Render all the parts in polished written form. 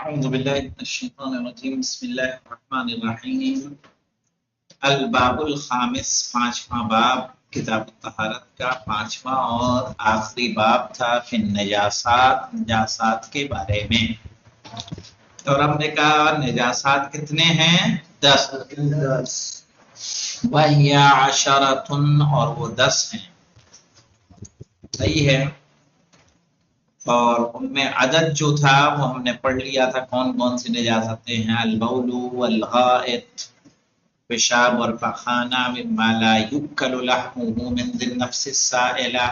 اعوذ باللہ من الشیطان الرجیم بسم اللہ الرحمن الرحیم الباب الخامس پانچواں باب کتاب الطہارت کا پانچواں اور آخری باب تھا فی النجاسات نجاسات کے بارے میں اور ہم نے کہا نجاسات کتنے ہیں 10 وَهِيَ عَشَرَةٌ اور وہ 10 ہیں صحیح ہے اور ان میں عدد جو تھا وہ ہم نے پڑھ لیا تھا کون کون سی نجاستیں ہیں البول والغائط پیشاب اور پخانہ مما لا یؤکل لحمه من ذی النفس السائلہ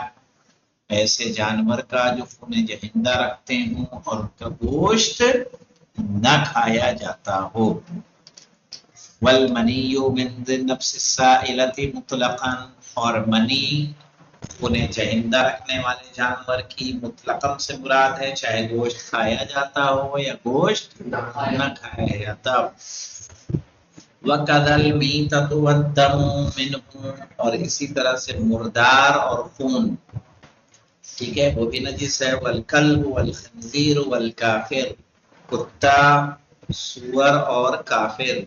ایسے جانور کا جو خون جہندہ رکھتے ہوں اور ان کا گوشت نہ کھایا جاتا ہو والمنی من ذی النفس السائلہ مطلقا اور منی انہیں جہندہ رکھنے والے جانور کی مطلقاً سے مراد ہے چاہے گوشت کھایا جاتا ہو یا گوشت نہ کھایا جاتا ہو وَقَذَا الْمِيتَةُ وَالدَّمُ مِنْهُ اور اسی طرح سے مردار اور خون ٹھیک ہے وہ بھی نجس ہے وَالْكَلْبُ وَالْخِنْزِيرُ وَالْكَافِرُ کتا سور اور کافر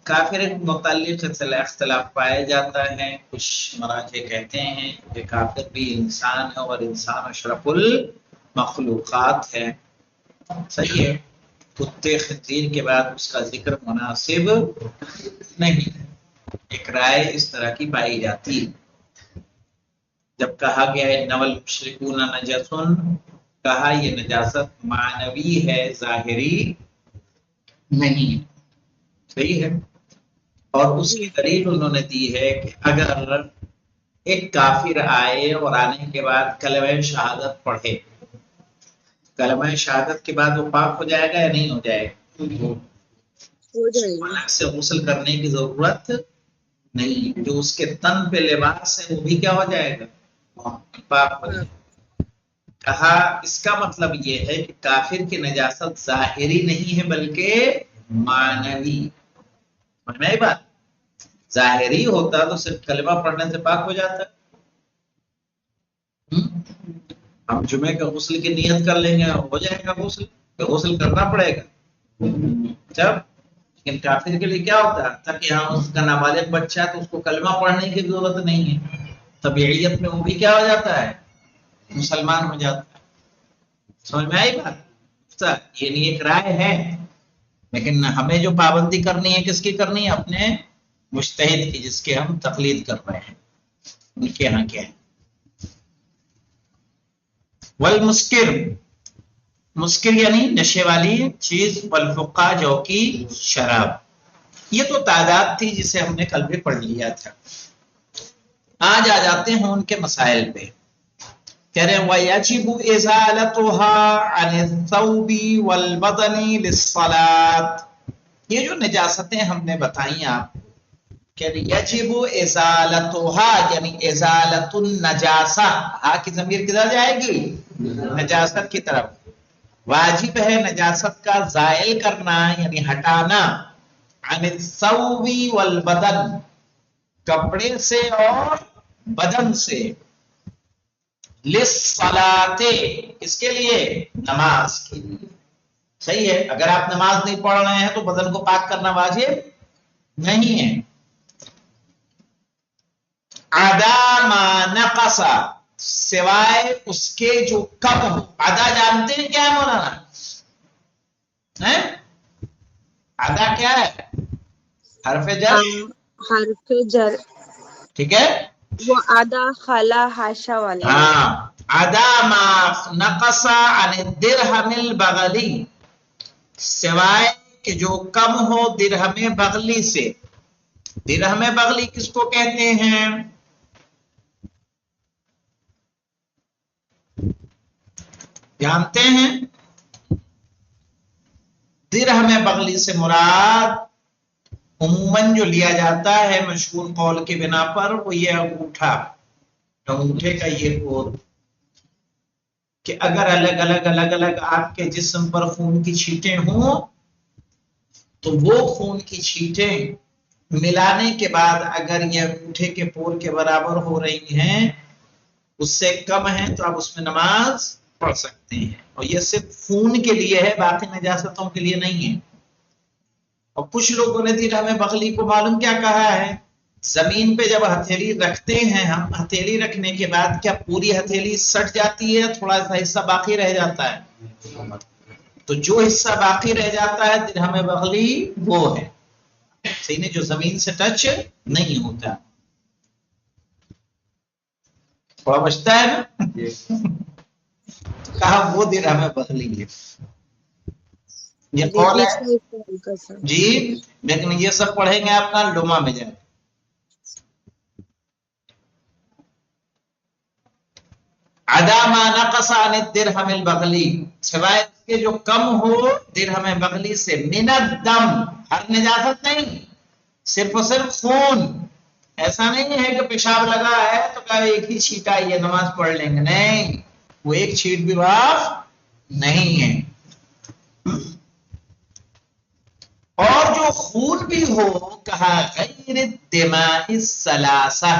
کافر متعلق اختلاف پایا جاتا ہے کچھ مراجع کہتے ہیں کہ کافر بھی انسان ہے اور انسان اشرف المخلوقات ہے صحیح ہے کتے خنزیر کے بعد اس کا ذکر مناسب نہیں ایک رائے اس طرح کی پائی جاتی ہے جب کہا گیا ہے نول مشرکون نجسن کہا یہ نجاست معنوی ہے ظاہری نہیں صحیح ہے اور اس کی دلیل انہوں نے دی ہے کہ اگر ایک کافر آئے اور آنے کے بعد کلمہ شہادت پڑھے کلمہ شہادت کے بعد وہ پاک ہو جائے گا یا نہیں ہو جائے گا الگ سے غسل کرنے کی ضرورت نہیں جو اس کے تن پہ لباس ہے وہ بھی کیا ہو جائے گا پاک ہو جائے گا کہا اس کا مطلب یہ ہے کہ کافر کی نجاست ظاہری نہیں ہے بلکہ معنوی سمجھ میں آئی بات ظاہری ہوتا تو صرف کلمہ پڑھنے سے پاک ہو جاتا ہم جمعے کا غسل کی نیت کر لیں گے ہو جائے گا غسل کرنا پڑے گا جب لیکن کافر کے لیے کیا ہوتا ہے تاکہ یہاں اس کا نابالغ بچہ ہے تو اس کو کلمہ پڑھنے کی ضرورت نہیں ہے طبیعیت میں وہ بھی کیا ہو جاتا ہے مسلمان ہو جاتا ہے سمجھ میں آئی بات یہ نہیں ایک رائے ہے لیکن ہمیں جو پابندی کرنی ہے کس کی کرنی ہے اپنے مجتہد کی جس کے ہم تقلید کر رہے ہیں ان کے یہاں کیا ہے والمسکر مسکر یعنی نشے والی چیز والفقہ جو کی شراب یہ تو تعداد تھی جسے ہم نے کل بھی پڑھ لیا تھا آج آ جاتے ہیں ان کے مسائل پہ کہہ رہے ہیں وَيَجِبُ إِزَالَتُهَا عَنِ الثَّوْبِ وَالْبَدَنِ لِلصَّلَاةِ یہ جو نجاستیں ہم نے بتائیں آپ کہ یجب ازالتها یعنی ازالت النجاسہ کی ضمیر کدھر جائے گی نجاست کی طرف واجب ہے نجاست کا زائل کرنا یعنی ہٹانا عن الثوب والبدن کپڑے سے اور بدن سے للصلاۃ اس کے لیے نماز کے لیے صحیح ہے اگر آپ نماز نہیں پڑھ رہے ہیں تو بدن کو پاک کرنا واجب نہیں ہے عدا ما نقص سوائے اس کے جو کم ہو عدا جانتے ہیں کیا ہے مولانا عدا کیا ہے حرف جر ٹھیک ہے وہ آدھا خلا حاشا والے عدا ما نقص عن الدرہم البغلی سوائے کہ جو کم ہو درہم بغلی سے درہم بغلی کس کو کہتے ہیں جانتے ہیں درہم بغلی سے مراد عموماً جو لیا جاتا ہے مشہور قول کے بنا پر وہ یہ انگوٹھا انگوٹھے کا یہ قول کہ اگر الگ الگ آپ کے جسم پر خون کی چھینٹیں ہوں تو وہ خون کی چھینٹیں ملانے کے بعد اگر یہ انگوٹھے کے پور کے برابر ہو رہی ہیں اس سے کم ہیں تو آپ اس میں نماز پڑھ سکتے سکتے ہیں، اور یہ صرف خون کے لیے ہے، باقی نجاستوں کے لیے نہیں ہے۔ اور کچھ لوگوں نے درہم بغلی کو معلوم کیا کہا ہے، زمین پہ جب ہتھیلی رکھتے ہیں ہم، ہتھیلی رکھنے کے بعد کیا پوری ہتھیلی سٹ جاتی ہے، تھوڑا سا حصہ باقی رہ جاتا ہے؟ تو جو حصہ باقی رہ جاتا ہے درہم بغلی وہ ہے، صحیح نہیں، جو زمین سے ٹچ نہیں ہوتا، تھوڑا بچتا ہے نا، کہا وہ درہم بغلی ہے، یہ جی قول ہے پچھلے سال کا سر۔ جی، لیکن یہ سب پڑھیں گے آپ کا لما میں جائے۔ عدا ما نقص عن الدرہم البغلی، سوائے اس کے جو کم ہو درہم بغلی سے، من الدم، ہر نجاست نہیں، صرف اور صرف خون، ایسا نہیں ہے کہ پیشاب لگا ہے تو کہا ایک ہی چھینٹا یہ نماز پڑھ لیں گے، نہیں، وہ ایک چھینٹ بھی معاف نہیں ہے۔ اور جو خون بھی ہو، کہا غیر الدماء الثلاثہ،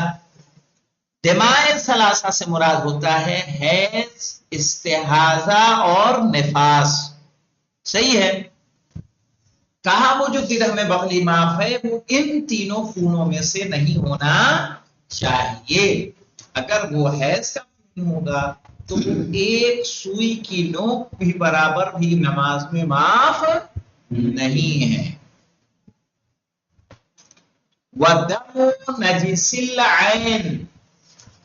دماء ثلاثہ سے مراد ہوتا ہے حیض، استحاضہ اور نفاس، صحیح ہے، کہا وہ جو درہم بغلی معاف ہے وہ ان تینوں خونوں میں سے نہیں ہونا چاہیے، اگر وہ حیض کا خون ہوگا تو وہ ایک سوئی کی نوک بھی برابر بھی نماز میں معاف نہیں ہے۔ وَدَمُ نَجِسِ الْعَيْنِ،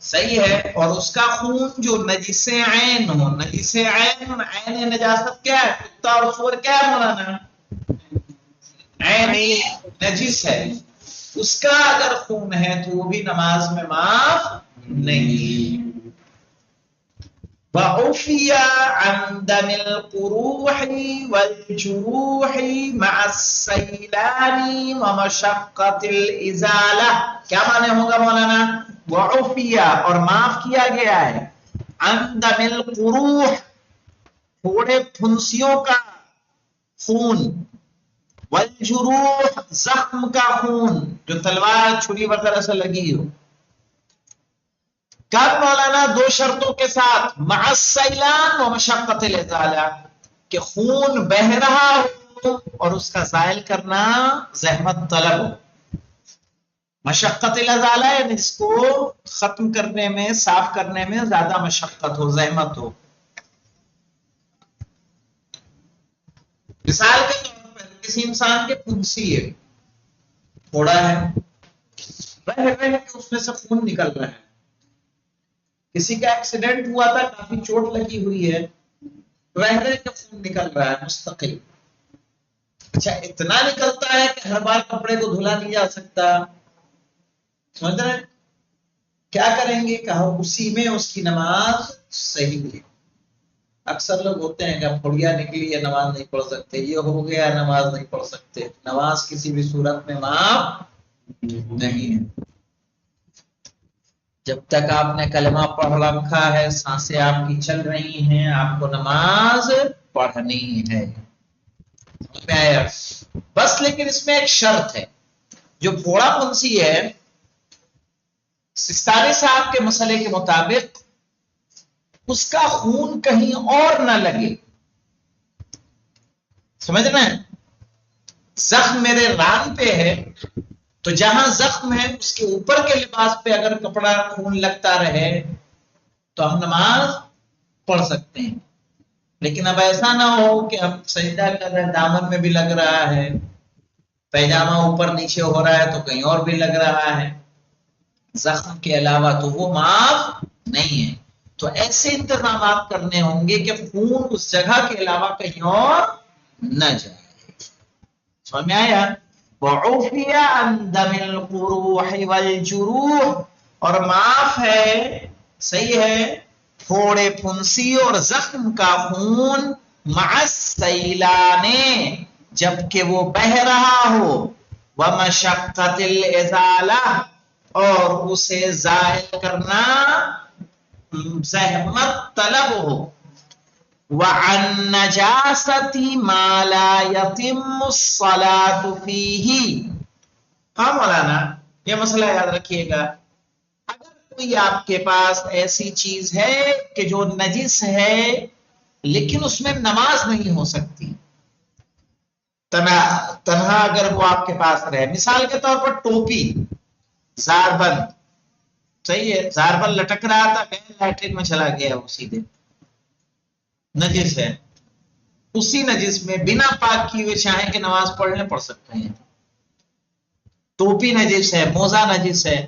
صحیح ہے، اور اس کا خون جو نجس عین ہو، نجس عین، عین نجاست کیا ہے، کتا اور سور کیا ہے مولانا، عین نجس ہے، اس کا اگر خون ہے تو وہ بھی نماز میں معاف نہیں۔ وَعُفِيَ عَنْ دَمِ الْقُرُوحِ وَالْجُرُوحِ مَعَ السَّيْلَانِ وَمَشَقَّةِ الْإِزَالَةِ، کیا معنی ہوگا مولانا؟ وَعُفِيَ، اور معاف کیا گیا ہے، عَنْ دَمِ الْقُرُوحِ، پھوڑے پھنسیوں کا خون، والجروح، زخم کا خون، جو تلوار چھری وغیرہ سے لگی ہو، کب مولانا؟ دو شرطوں کے ساتھ، مع السیلان و مشقت الازالہ، کہ خون بہ رہا ہو اور اس کا زائل کرنا زحمت طلب ہو، مشقت الازالہ یعنی اس کو ختم کرنے میں، صاف کرنے میں زیادہ مشقت ہو، زحمت ہو۔ مثال کے طور پر کسی انسان کے پھنسی ہے، پھوڑا ہے، رہ کے اس میں سے خون نکل رہا ہے، کسی کا ایکسیڈنٹ ہوا تھا، کافی چوٹ لگی ہوئی ہے، رہ کے خون نکل رہا ہے مستقل، اچھا اتنا نکلتا ہے کہ ہر بار کپڑے کو دھلا نہیں جا سکتا، سمجھ رہے ہیں؟ کیا کریں گے؟ کہا اسی میں اس کی نماز صحیح ہے۔ اکثر لوگ ہوتے ہیں کہ پھڑیا نکلی ہے نماز نہیں پڑھ سکتے، یہ ہو گیا نماز نہیں پڑھ سکتے، نماز کسی بھی صورت میں معاف نہیں ہے، جب تک آپ نے کلمہ پڑھ رکھا ہے، سانسیں آپ کی چل رہی ہیں، آپ کو نماز پڑھنی ہے، سمجھ میں آیا؟ بس لیکن اس میں ایک شرط ہے، جو پھوڑا پھنسی ہے، سستانی صاحب کے مسئلے کے مطابق اس کا خون کہیں اور نہ لگے، سمجھ رہے ہیں؟ زخم میرے ران پہ ہے تو جہاں زخم ہے اس کے اوپر کے لباس پہ اگر کپڑا خون لگتا رہے تو ہم نماز پڑھ سکتے ہیں، لیکن اب ایسا نہ ہو کہ ہم سجدہ کر رہے ہیں دامن میں بھی لگ رہا ہے، پیجامہ اوپر نیچے ہو رہا ہے تو کہیں اور بھی لگ رہا ہے، زخم کے علاوہ، تو وہ معاف نہیں ہے، تو ایسے انتظامات کرنے ہوں گے کہ خون اس جگہ کے علاوہ کہیں اور نہ جائے، سمجھ میں آیا؟ وَعُفِيَ عَنْ دَمِ الْقُرُوحِ وَالْجُرُوحِ، اور معاف ہے، صحیح ہے، پھوڑے پھنسی اور زخم کا خون، مع السیلان، جبکہ وہ بہ رہا ہو، وَمَشَقَّةِ الْإِزَالَةِ، اور اسے زائل کرنا زحمت طلب ہو، وَعَنْ نَجَاسَةِ مَا لَا يَتِمُّ الصَّلَاةُ فِيهِ، ہاں مولانا یہ مسئلہ یاد رکھیے گا، اگر کوئی آپ کے پاس ایسی چیز ہے کہ جو نجس ہے لیکن اس میں نماز نہیں ہو سکتی تنہا اگر وہ آپ کے پاس رہے. مثال کے طور پر ٹوپی زار بند، صحیح ہے، زار بند لٹک رہا تھا، لیٹرین میں چلا گیا، وہ سیدھے نجس ہے. اسی نجس میں بنا پاک کیے ہوئے چاہیں کہ نماز پڑھ لیں، پڑھ سکتے ہیں. ٹوپی نجس ہے، موزہ نجس ہے،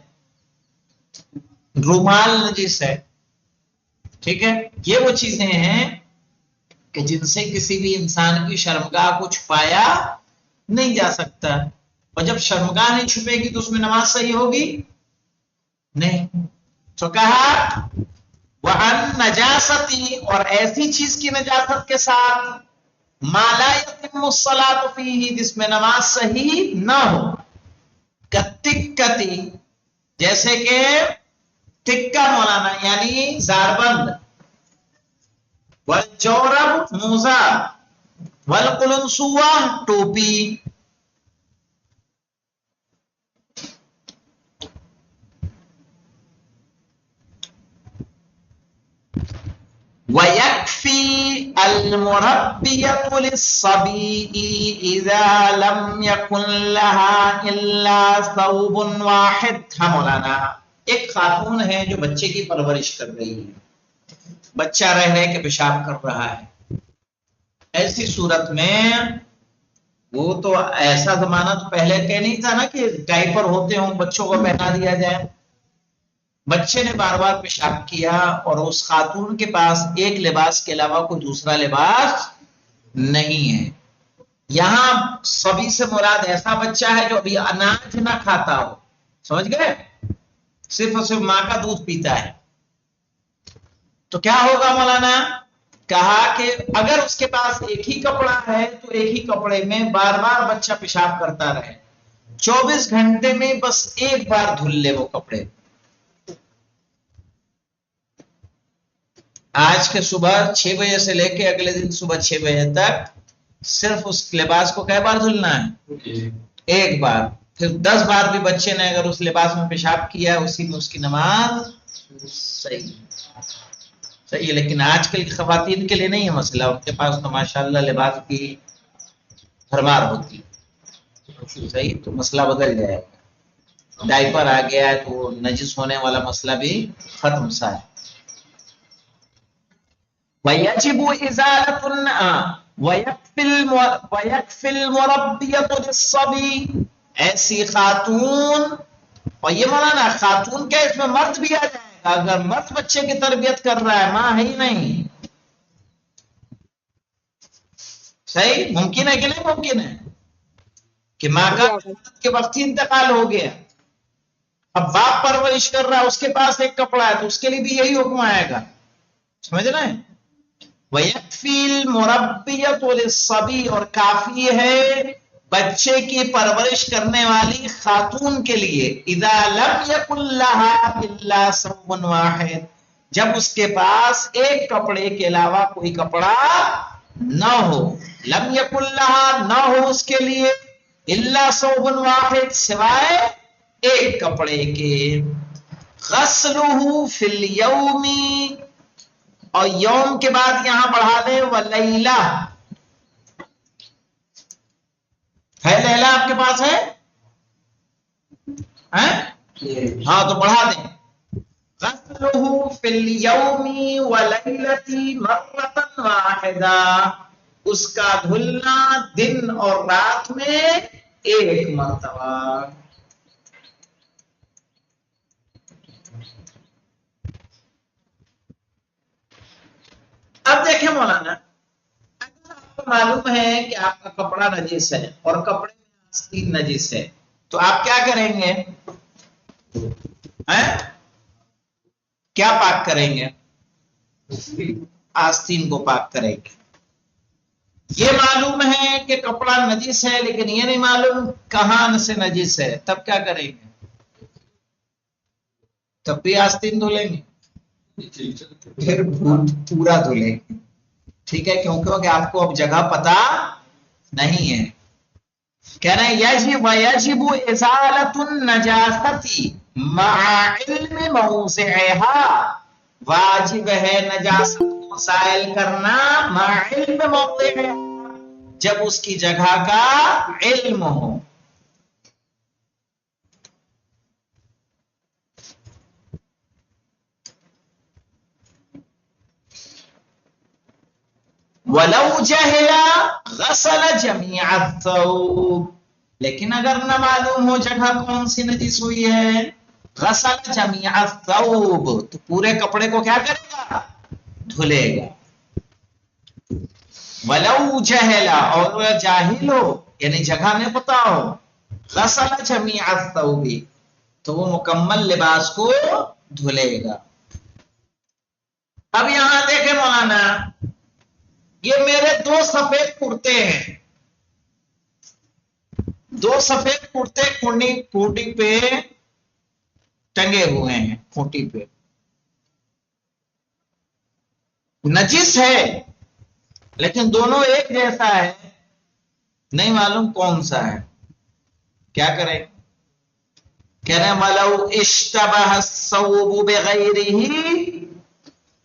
رومال نجس ہے. ٹھیک ہے، یہ وہ چیزیں ہیں کہ جن سے کسی بھی انسان کی شرمگاہ کو چھپایا نہیں جا سکتا. اور جب شرمگاہ نہیں چھپے گی تو اس میں نماز صحیح ہوگی نہیں. تو کہا وَعَن نَجَاسَتِ، اور ایسی چیز کی نجاست کے ساتھ مَا لَا يَتِمُّ الصَّلَاةُ فِيهِ، جس میں نماز صحیح نہ ہو. کَتِّکَّتِ، جیسے کہ تکہ مولانا یعنی زاربند، والجورب موزہ، والقلنسوہ ٹوپی. وَيَكْفِي الْمُرَبِّيَةُ لِلصَّبِيِّ إِذَا لَمْ يَكُنْ لَهَا إِلَّا ثَوْبٌ وَاحِدٌ. ہاں مولانا، ایک خاتون ہے جو بچے کی پرورش کر رہی ہے، بچہ رہ رہ کے پیشاب کر رہا ہے. ایسی صورت میں وہ تو ایسا زمانہ تو پہلے کہ نہیں تھا نا کہ ڈائپر ہوتے ہوں بچوں کو پہنا دیا جائے. بچے نے بار بار پیشاب کیا اور اس خاتون کے پاس ایک لباس کے علاوہ کوئی دوسرا لباس نہیں ہے. یہاں سبھی سے مراد ایسا بچہ ہے جو ابھی اناج نہ کھاتا ہو، سمجھ گئے، صرف اور صرف ماں کا دودھ پیتا ہے. تو کیا ہوگا مولانا؟ کہا کہ اگر اس کے پاس ایک ہی کپڑا ہے تو ایک ہی کپڑے میں بار بار بچہ پیشاب کرتا رہے، 24 گھنٹے میں بس ایک بار دھل لے وہ کپڑے. آج کے صبح 6 بجے سے لے کے اگلے دن صبح 6 بجے تک صرف اس لباس کو کئی بار دھلنا ہے؟ ایک بار. پھر 10 بار بھی بچے نے اگر اس لباس میں پیشاب کیا اسی میں اس کی نماز صحیح ہے. لیکن آج کل کی خواتین کے لیے نہیں ہے مسئلہ، ان کے پاس تو ماشاءاللہ لباس کی بھرمار ہوتی ہے، صحیح، تو مسئلہ بدل جائے گا. ڈائپر آ گیا ہے تو نجس ہونے والا مسئلہ بھی ختم سا ہے. وَيَجِبُ إِزَالَةٌ وَيَكْفِي الْمُرَبِّيَةُ لِلصَّبِيِّ، ایسی خاتون. اور یہ مولانا خاتون کیا اس میں مرد بھی آ جائے گا؟ اگر مرد بچے کی تربیت کر رہا ہے، ماں ہے ہی نہیں، صحیح ممکن ہے کہ نہیں ممکن ہے کہ ماں کا کے وقت ہی انتقال ہو گیا، اب باپ پرورش کر رہا ہے، اس کے پاس ایک کپڑا ہے تو اس کے لیے بھی یہی حکم آئے گا، سمجھ رہے ہیں؟ وَيَكْفِي الْمُرَبِّيَةُ لِلصَّبِيِّ، اور کافی ہے بچے کی پرورش کرنے والی خاتون کے لیے، اِذَا لَمْ يَكُنْ لَهَا إِلَّا ثَوْبٌ وَاحِدٌ، جب اس کے پاس ایک کپڑے کے علاوہ کوئی کپڑا نہ ہو. لم يكن لها، نہ ہو اس کے لیے، الا ثوب واحد، سوائے ایک کپڑے کے. غسلہ فی الیوم، اور یوم کے بعد یہاں بڑھا دیں ولیلہ. ہے لیلہ آپ کے پاس ہے؟ ہاں تو بڑھا دیں. غسلہ فی الیوم ولیلۃ مرۃ واحدہ، اس کا دھلنا دن اور رات میں ایک مرتبہ. اب دیکھیں مولانا، اگر آپ کو معلوم ہے کہ آپ کا کپڑا نجس ہے اور کپڑے میں آستین نجس ہے تو آپ کیا کریں گے؟ کیا پاک کریں گے؟ آستین کو پاک کریں گے. یہ معلوم ہے کہ کپڑا نجس ہے لیکن یہ نہیں معلوم کہاں سے نجس ہے، تب کیا کریں گے؟ تب بھی آستین دھلیں گے، پھر پورا دھلیں گے، ٹھیک ہے، کیونکہ آپ کو اب جگہ پتا نہیں ہے. کہہ رہے ہیں یجب ازالۃ النجاست مع علم موضعها، واجب ہے نجاست کو مسائل کرنا مع علم موضع ہے، جب اس کی جگہ کا علم ہو. وَلَوْ جَهِلَ غَسَلَ جَمِيعَ الثَّوْبِ، لیکن اگر نہ معلوم ہو جگہ کون سی نجس ہوئی ہے، غسل جمیع الثوب، تو پورے کپڑے کو کیا کرے گا؟ دھلے گا. وَلَوْ جَهِلَ، اور وہ جاہل ہو یعنی جگہ میں پتا ہو، غسل جمیع الثوب، تو وہ مکمل لباس کو دھلے گا. اب یہاں دیکھیں مولانا، یہ میرے دو سفید کرتے ہیں، دو سفید کرتے کھوٹی پہ ٹنگے ہوئے ہیں، کھوٹی پہ نجس ہے لیکن دونوں ایک جیسا ہے، نہیں معلوم کون سا ہے. کیا کریں؟ کہہ رہے وَلَوْ اشْتَبَهَ الثَّوْبُ بِغَيْرِهِ،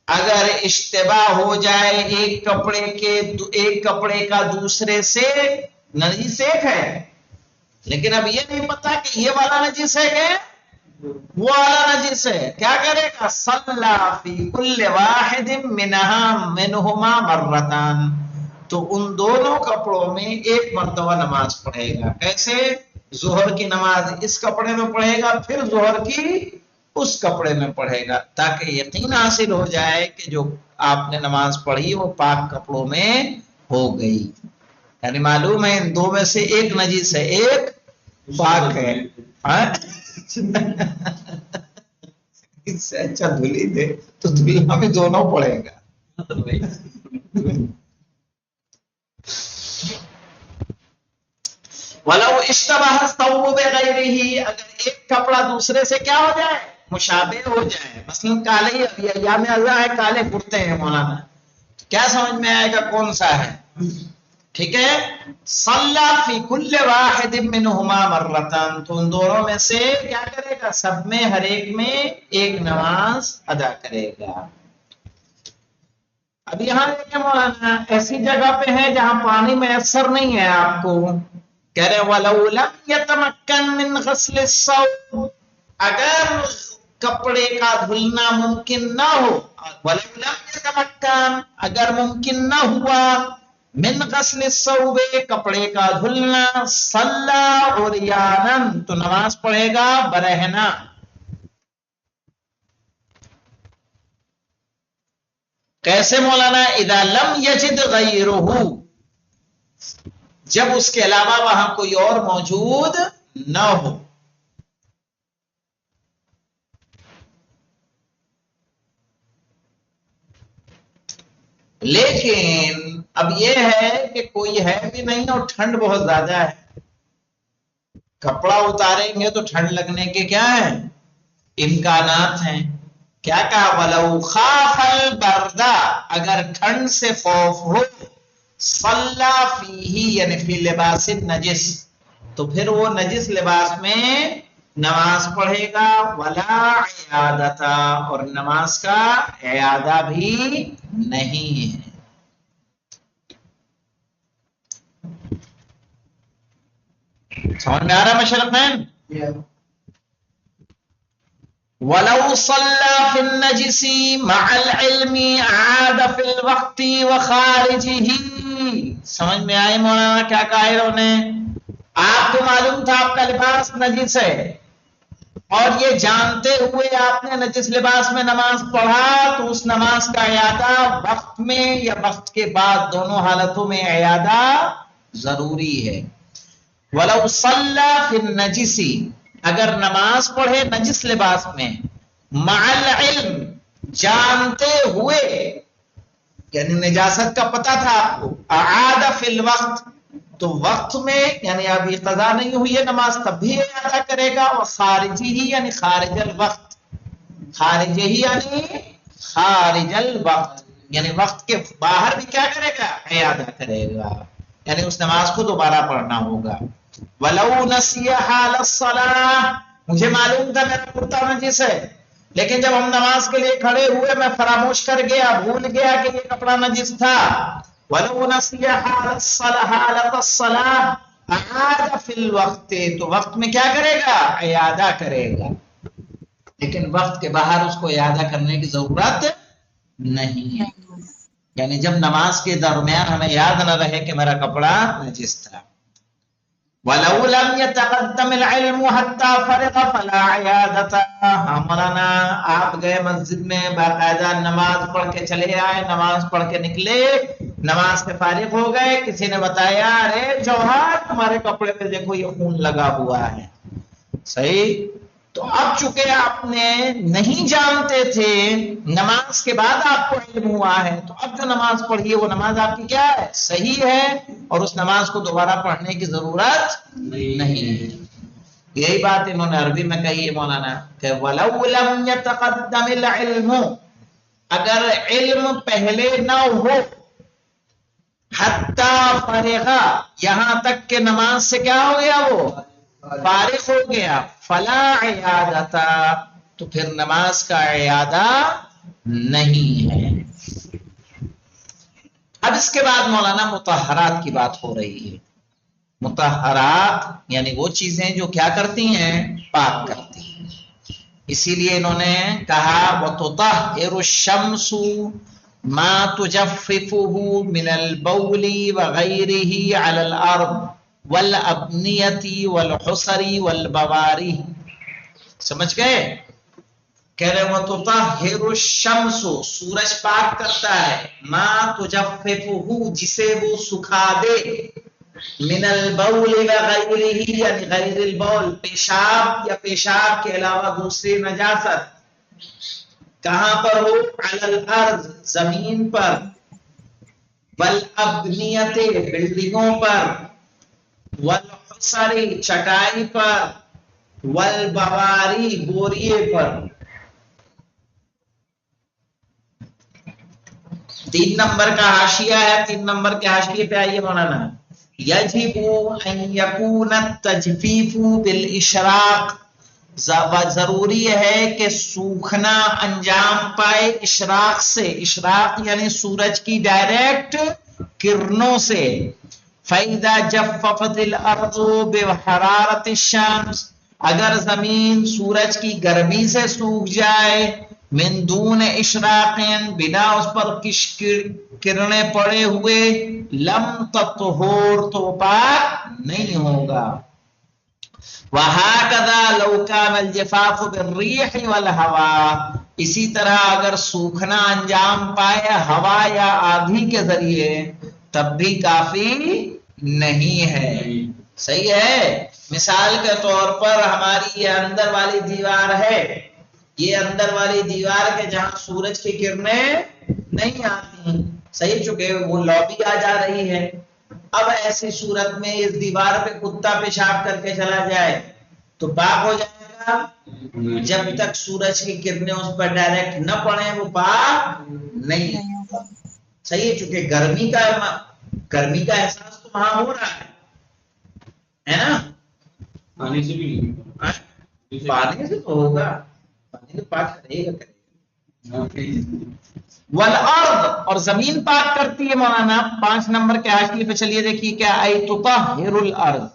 اگر اشتباہ ہو جائے ایک کپڑے کا دوسرے سے، نجس ایک ہے لیکن اب یہ نہیں پتا کہ یہ والا نجس ہے کہ وہ والا نجس ہے، کیا کرے گا؟ صلی فی کل واحد منہما مرتان، تو ان دونوں کپڑوں میں ایک مرتبہ نماز پڑھے گا. کیسے؟ ظہر کی نماز اس کپڑے میں پڑھے گا، پھر ظہر کی اس کپڑے میں پڑھے گا، تاکہ یقین حاصل ہو جائے کہ جو آپ نے نماز پڑھی وہ پاک کپڑوں میں ہو گئی. یعنی معلوم ہے ان دو میں سے ایک نجس ہے، ایک پاک ہے. اس سے اچھا دھلی دے تو دھلنا بھی دونوں پڑے گا. وَلَوْ اشْتَبَهَ الثَّوْبُ بِغَيْرِهِ، اگر ایک کپڑا دوسرے سے کیا ہو جائے؟ مشابہ ہو جائے. مثلا کالے ہی ابھی ایام ازاں ہے، کالے کرتے ہیں مولانا، کیا سمجھ میں آئے گا کون سا ہے؟ ٹھیک ہے. صلی فی کل واحد منہما مرتان، تو ان دونوں میں سے کیا کرے گا؟ سب میں ہر ایک میں ایک نماز ادا کرے گا. اب یہاں دیکھیں مولانا، ایسی جگہ پہ ہے جہاں پانی میسر نہیں ہے آپ کو. کہہ رہے وَلَوْ لَمْ يَتَمَكَّنْ مِنْ غَسْلِ الثَّوْبِ، اگر کپڑے کا دھلنا ممکن نہ ہو، وَلَوْ لَمْ يَتَمَكَّنْ، اگر ممکن نہ ہوا، من غسل الثوب، کپڑے کا دھلنا، صلی عریاناً، تو نماز پڑھے گا برہنہ. کیسے مولانا؟ اذا لم یجد غیرہ، جب اس کے علاوہ وہاں کوئی اور موجود نہ ہو. لیکن اب یہ ہے کہ کوئی ہے بھی نہیں اور ٹھنڈ بہت زیادہ ہے، کپڑا اتاریں گے تو ٹھنڈ لگنے کے کیا ہیں؟ امکانات ہیں. کیا کہا؟ وَلَوْ خَافَ الْبَرْدَ، اگر ٹھنڈ سے خوف ہو، صلی فیہ یعنی فی لباس النجس، تو پھر وہ نجس لباس میں نماز پڑھے گا. ولا عیادۃ، اور نماز کا اعادہ بھی نہیں ہے. سمجھ میں آ رہا مشرفین؟ وَلَوْ صَلَّى فِي النَّجِسِ مَعَ الْعِلْمِ عَادَ فِي الْوَقْتِ وَخَارِجِهِ. سمجھ میں آئے مولانا کیا کہا انہوں نے؟ آپ کو معلوم تھا آپ کا لباس نجس ہے، اور یہ جانتے ہوئے آپ نے نجس لباس میں نماز پڑھا، تو اس نماز کا اعادہ وقت میں یا وقت کے بعد دونوں حالتوں میں اعادہ ضروری ہے. وَلَوْ صَلَّى فِي النَّجِسِ، اگر نماز پڑھے نجس لباس میں، مع العلم جانتے ہوئے، یعنی نجاست کا پتہ تھا آپ کو، اعاد فی الوقت تو وقت میں، یعنی ابھی قضا نہیں ہوئی ہے نماز تب بھی ادا کرے گا. اور خارجی ہی یعنی خارج الوقت، خارج ہی یعنی خارج الوقت، یعنی وقت کے باہر بھی کیا کرے گا؟ اعادہ کرے گا، یعنی اس نماز کو دوبارہ پڑھنا ہوگا. وَلَوْ نَسِيَ حَالَ الصَّلَاةِ، مجھے معلوم تھا میرا کرتا نجس ہے، لیکن جب ہم نماز کے لیے کھڑے ہوئے میں فراموش کر گیا، بھول گیا کہ یہ کپڑا نجس تھا، وَلَوْ نَسِيَ حَالَةَ الصَّلَاةِ أَعَادَ فِي الْوَقْتِ، تو وقت میں کیا کرے گا؟ اعادہ کرے گا، لیکن وقت کے باہر اس کو اعادہ کرنے کی ضرورت نہیں ہے۔ یعنی جب نماز کے درمیان ہمیں یاد نہ رہے کہ میرا کپڑا نجس تھا۔ وَلَوْ لَمْ يَتَقَدَّمِ الْعِلْمُ حَتَّى فَرِغَ فَلَا عِيَادَةَ، مولانا آپ گئے مسجد میں، باقاعدہ نماز پڑھ کے چلے آئے، نماز پڑھ کے نکلے، نماز کے فارغ ہو گئے، کسی نے بتایا ارے جوہر تمہارے کپڑے پہ دیکھو یہ خون لگا ہوا ہے، صحیح؟ تو اب چونکہ آپ نے نہیں جانتے تھے، نماز کے بعد آپ کو علم ہوا ہے، تو اب جو نماز پڑھی ہے وہ نماز آپ کی کیا ہے؟ صحیح ہے، اور اس نماز کو دوبارہ پڑھنے کی ضرورت نہیں ہے۔ یہی بات انہوں نے عربی میں کہی ہے مولانا کہ وَلَوْ لَمْ يَتَقَدَّمِ الْعِلْمُ، اگر علم پہلے نہ ہو، حَتَّى فَرِغَ، یہاں تک کہ نماز سے کیا ہو گیا؟ وہ فارغ ہو گیا، فلا عیادتا، تو پھر نماز کا اعادہ نہیں ہے۔ اب اس کے بعد مولانا مطہرات کی بات ہو رہی ہے۔ مطہرات یعنی وہ چیزیں جو کیا کرتی ہیں؟ پاک کرتی ہیں۔ اسی لیے انہوں نے کہا وَتُطَهِّرُ الشَّمْسُ مَا تُجَفِّفُهُ مِنَ الْبَوْلِ وَغَيْرِهِ عَلَى الْأَرْضِ وَالْأَبْنِيَةِ وَالْحُصَرِ وَالْبَوَارِ، سمجھ گئے؟ کہہ رہے وَتُطَهِّرُ الشَّمْسُ، سورج پاک کرتا ہے، مَا تُجَفِّفُهُ، جسے وہ سکھا دے، من البول وغیرہ، یعنی غیر البول، پیشاب یا پیشاب کے علاوہ دوسری نجاست، کہاں پر ہو؟ علی الارض، زمین پر، والابنیت، بلڈنگوں پر، والحصر، چٹائی پر، والبواری، بوریے پر۔ 3 نمبر کا حاشیہ ہے، 3 نمبر کے حاشیے پہ آئیے مولانا۔ یجب ان یکون التجفیف بالاشراق، ضروری ہے کہ سوکھنا انجام پائے اشراق سے، اشراق یعنی سورج کی ڈائریکٹ کرنوں سے۔ فَإِذَا جَفَّفَتِ الْأَرْضُ بِحَرَارَةِ الشَّمْسِ، اگر زمین سورج کی گرمی سے سوکھ جائے، من دون اشراقین، بنا اس پر کرنیں پڑے ہوئے، لم تطہر، تو پاک نہیں ہوگا۔ وَهَكَذَا لَوْ كَانَ الْجِفَافُ بِالرِّيحِ وَالْهَوَىٰ، اسی طرح اگر سوکھنا انجام پائے ہوا یا آندھی کے ذریعے، تب بھی کافی نہیں ہے۔ صحیح ہے؟ مثال کے طور پر ہماری یہ اندر والی دیوار ہے، یہ اندر والی دیوار کے جہاں سورج کی کرنیں نہیں آتی، صحیح، چکے وہ لابی آ جا رہی ہے۔ اب ایسی صورت میں اس دیوار پہ کتا پیشاب کر کے چلا جائے تو پاک ہو جائے گا؟ جب تک سورج کی کرنیں اس پر ڈائریکٹ نہ پڑیں وہ پاک نہیں ہوگا۔ صحیح، چونکہ گرمی کا احساس تو وہاں ہو رہا ہے نا؟ پانی سے بھی نہیں، پانی سے تو ہوگا، پانی تو پاک کرے گا۔ والارض، اور زمین پاک کرتی ہے مولانا۔ 5 نمبر کے حاشیے پہ چلیے دیکھیے کیا آئی، تطہر الارض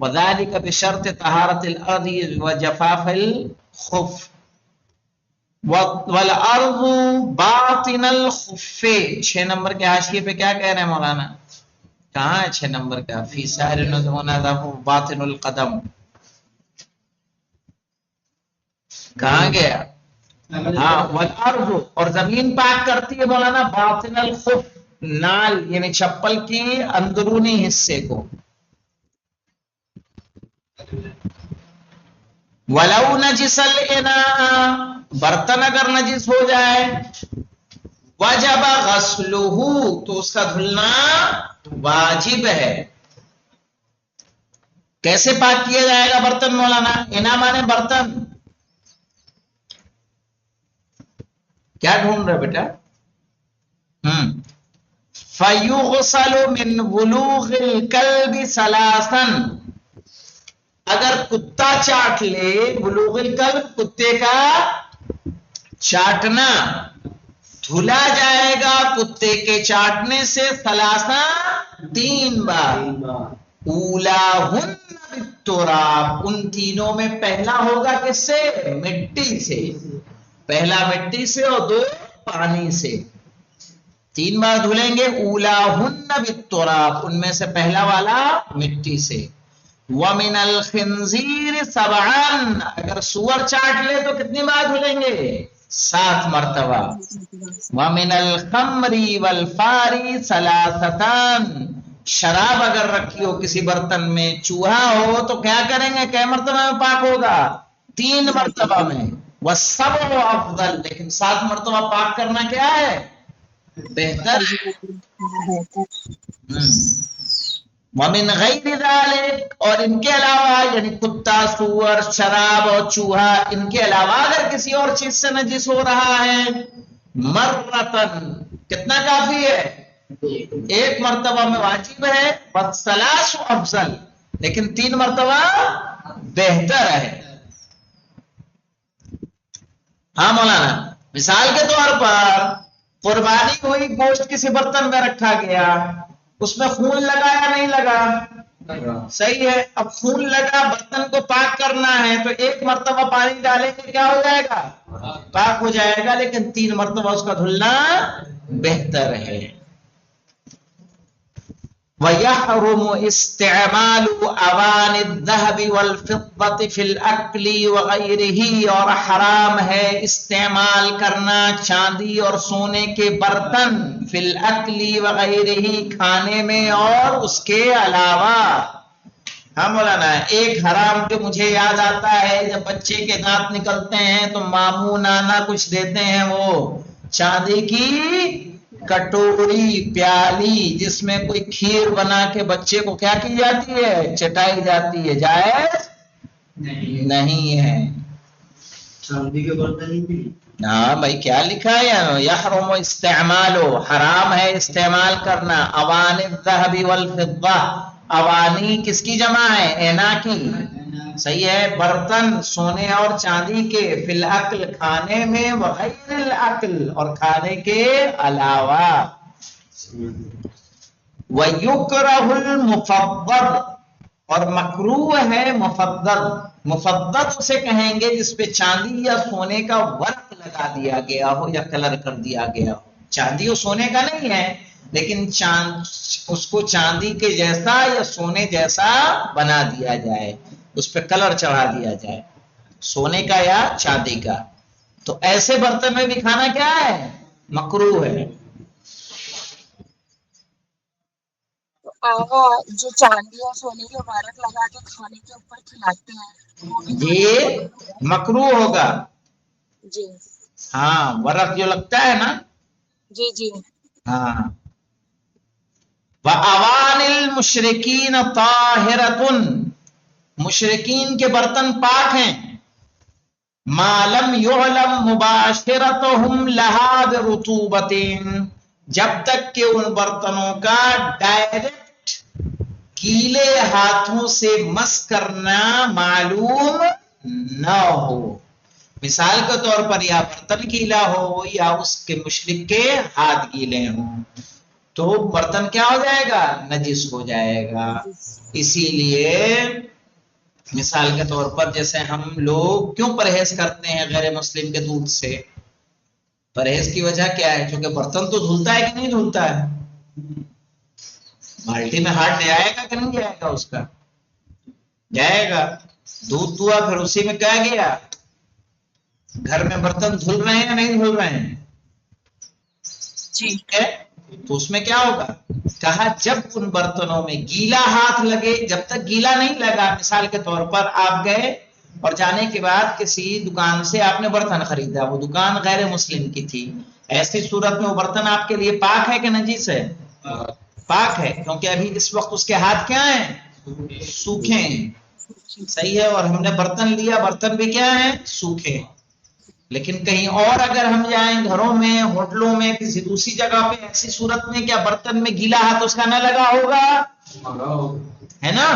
وذلك بشرط طہارت الارض وجفاف الخف، والارض باطن الخف۔ 6 نمبر کے حاشیے پہ کیا کہہ رہے ہیں مولانا؟ کہاں ہے 6 نمبر کا؟ فی سائر النظم باطن القدم، کہاں گیا؟ ہاں، والارض، اور زمین پاک کرتی ہے مولانا باطن الخف، نال یعنی چپل کی اندرونی حصے کو۔ ولو نجس الاناء، برتن اگر نجس ہو جائے، وجب غسلہ، تو اس کا دھلنا واجب ہے۔ کیسے پاک کیا جائے گا برتن مولانا؟ انا مانے برتن، کیا ڈھونڈ رہے بیٹا؟ فَيُغْسَلُ مِنْ بُلُوغِ الْكَلْبِ ثَلَاثًا، اگر کتا چاٹ لے، بلوغ الکلب کتے کا چاٹنا دھلا جائے گا کتے کے چاٹنے سے ثلاثہ 3 بار. اولاہن بالتراب، ان تینوں میں پہلا ہوگا کس سے؟ مٹی سے. پہلا مٹی سے اور 2 پانی سے. 3 بار دھلیں گے. اولاہن بالتراب، ان میں سے پہلا والا مٹی سے. وَمِنَ الْخِنْزِيرِ سَبْعًا، اگر سور چاٹ لے تو کتنی بار دھلیں گے؟ 7 مرتبہ. وَمِنَ الْخَمْرِ وَالْفَارِ ثَلَاثَةً، شراب اگر رکھی ہو کسی برتن میں، چوہا ہو تو کیا کریں گے؟ کئے مرتبہ میں پاک ہوگا؟ 3 مرتبہ میں. وَالسَّبْعُ أَفْضَلُ، لیکن 7 مرتبہ پاک کرنا کیا ہے؟ بہتر. وَمِنْ غَيْرِ ذَلِكَ، اور ان کے علاوہ، یعنی کتا، سور، شراب اور چوہا، ان کے علاوہ اگر کسی اور چیز سے نجس ہو رہا ہے، مرتن، کتنا کافی ہے؟ 1 مرتبہ میں واجب ہے. وَالثَّلَاثُ أَفْضَلُ، لیکن 3 مرتبہ بہتر ہے. ہاں مولانا، مثال کے طور پر قربانی ہوئی، گوشت کسی برتن میں رکھا گیا، اس میں خون لگا یا نہیں لگا؟ صحیح ہے. اب خون لگا، برتن کو پاک کرنا ہے تو 1 مرتبہ پانی ڈالیں گے، کیا ہو جائے گا؟ پاک ہو جائے گا. لیکن 3 مرتبہ اس کا دھلنا بہتر ہے. وَيَحْرُمُ اسْتِعْمَالُ أَوَانِ الذَّهَبِ وَالْفِضَّةِ فِي الْأَكْلِ وَغَيْرِهِ، اور حرام ہے استعمال کرنا چاندی اور سونے کے برتن، فی الْأَكْلِ وَغَيْرِهِ، کھانے میں اور اس کے علاوہ. ہاں مولانا، ایک حرام جو مجھے یاد آتا ہے، جب بچے کے دانت نکلتے ہیں تو ماموں نانا کچھ دیتے ہیں، وہ چاندی کی کٹوری، پیالی، جس میں کوئی کھیر بنا کے بچے کو کیا کی جاتی ہے؟ چٹائی جاتی ہے. جائز نہیں ہے. چاندی کے برتن ہی بھی. ہاں بھائی، کیا لکھا ہے؟ یحرم استعمالو، حرام ہے استعمال کرنا. اوان الذهب والفضہ، اوانی کس کی جمع ہے؟ اینا کی. صحیح ہے. برتن سونے اور چاندی کے، فی الاکل، کھانے میں، وغیر الاکل، اور کھانے کے علاوہ. وَيُكْرَهُ الْمُفَضَّض، اور مکروہ ہے مفضل. مفضل اسے کہیں گے جس پہ چاندی یا سونے کا ورق لگا دیا گیا ہو یا کلر کر دیا گیا ہو. چاندی اور سونے کا نہیں ہے، لیکن اس کو چاندی کے جیسا یا سونے جیسا بنا دیا جائے، اس پہ کلر چڑھا دیا جائے، سونے کا یا چاندی کا. تو ایسے برتن میں بھی کھانا کیا ہے؟ مکروہ ہے. آغا جو چاندی اور سونے کے ورق لگا کے کھانے کے اوپر کھلاتے ہیں، وہ بھی یہ مکروہ ہوگا. جی ہاں، ورق جو لگتا ہے نا. جی جی. ہاں. وَأَوَانِ الْمُشْرِكِينَ طَاهِرَةٌ، مشرکین کے برتن پاک ہیں. مَا لَمْ يُعْلَمْ مُبَاشِرَتُهُمْ لَهَا بِرُطُوبَةٍ، جب تک کہ ان برتنوں کا ڈائریکٹ گیلے ہاتھوں سے مس کرنا معلوم نہ ہو. مثال کے طور پر یا برتن گیلا ہو یا اس کے مشرک کے ہاتھ گیلے ہوں تو برتن کیا ہو جائے گا؟ نجس ہو جائے گا. اسی لیے مثال کے طور پر جیسے ہم لوگ کیوں پرہیز کرتے ہیں غیر مسلم کے دودھ سے؟ پرہیز کی وجہ کیا ہے؟ کیونکہ برتن تو دھلتا ہے کہ نہیں دھلتا ہے؟ بالٹی میں ہاتھ جائے گا کہ نہیں جائے گا؟ اس کا جائے گا. دودھ دھوا پھر اسی میں کیا گیا؟ گھر میں برتن دھل رہے ہیں یا نہیں دھل رہے ہیں؟ ٹھیک ہے. تو اس میں کیا ہوگا؟ کہا جب ان برتنوں میں گیلا ہاتھ لگے، جب تک گیلا نہیں لگا، مثال کے طور پر آپ گئے اور جانے کے بعد کسی دکان سے آپ نے برتن خریدا، وہ دکان غیر مسلم کی تھی، ایسی صورت میں وہ برتن آپ کے لیے پاک ہے کہ نجس ہے؟ پاک ہے، کیونکہ ابھی اس وقت اس کے ہاتھ کیا ہیں؟ سوکھے ہیں. صحیح ہے. اور ہم نے برتن لیا، برتن بھی کیا ہیں؟ سوکھے. لیکن کہیں اور اگر ہم جائیں، گھروں میں، ہوٹلوں میں، کسی دوسری جگہ پہ، ایسی صورت میں کیا برتن میں گیلا ہاتھ اس کا نہ لگا ہوگا؟ ہے نا.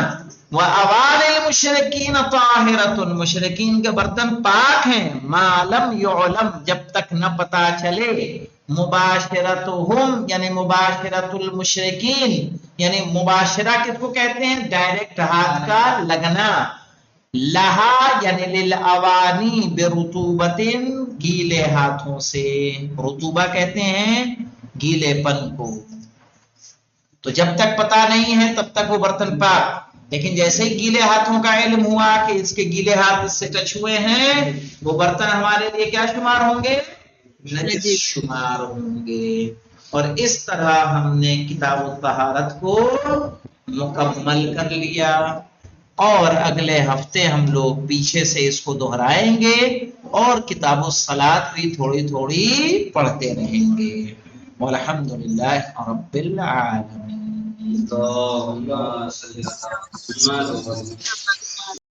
وَأَوَانِ الْمُشْرِكِينَ طَاهِرَةٌ مشرکین کے برتن پاک ہیں. مَا لَمْ يُعْلَمْ جب تک نہ پتا چلے. مباشرتہم یعنی مباشرت المشرکین یعنی مباشرہ کس کو کہتے ہیں؟ ڈائریکٹ ہاتھ کا لگنا. لہا یعنی للأوانی برطوبتن گیلے ہاتھوں سے. رطوبہ کہتے ہیں گیلے پن کو. تو جب تک پتا نہیں ہے تب تک وہ برتن پاک. لیکن جیسے ہی گیلے ہاتھوں کا علم ہوا کہ اس کے گیلے ہاتھ اس سے ٹچ ہوئے ہیں وہ برتن ہمارے لیے کیا شمار ہوں گے؟ نجس شمار ہوں گے. اور اس طرح ہم نے کتاب الطہارت کو مکمل کر لیا. اور اگلے ہفتے ہم لوگ پیچھے سے اس کو دہرائیں گے اور کتاب الصلاۃ بھی تھوڑی تھوڑی پڑھتے رہیں گے. والحمدللہ رب العالمین. اللهم صل على محمد.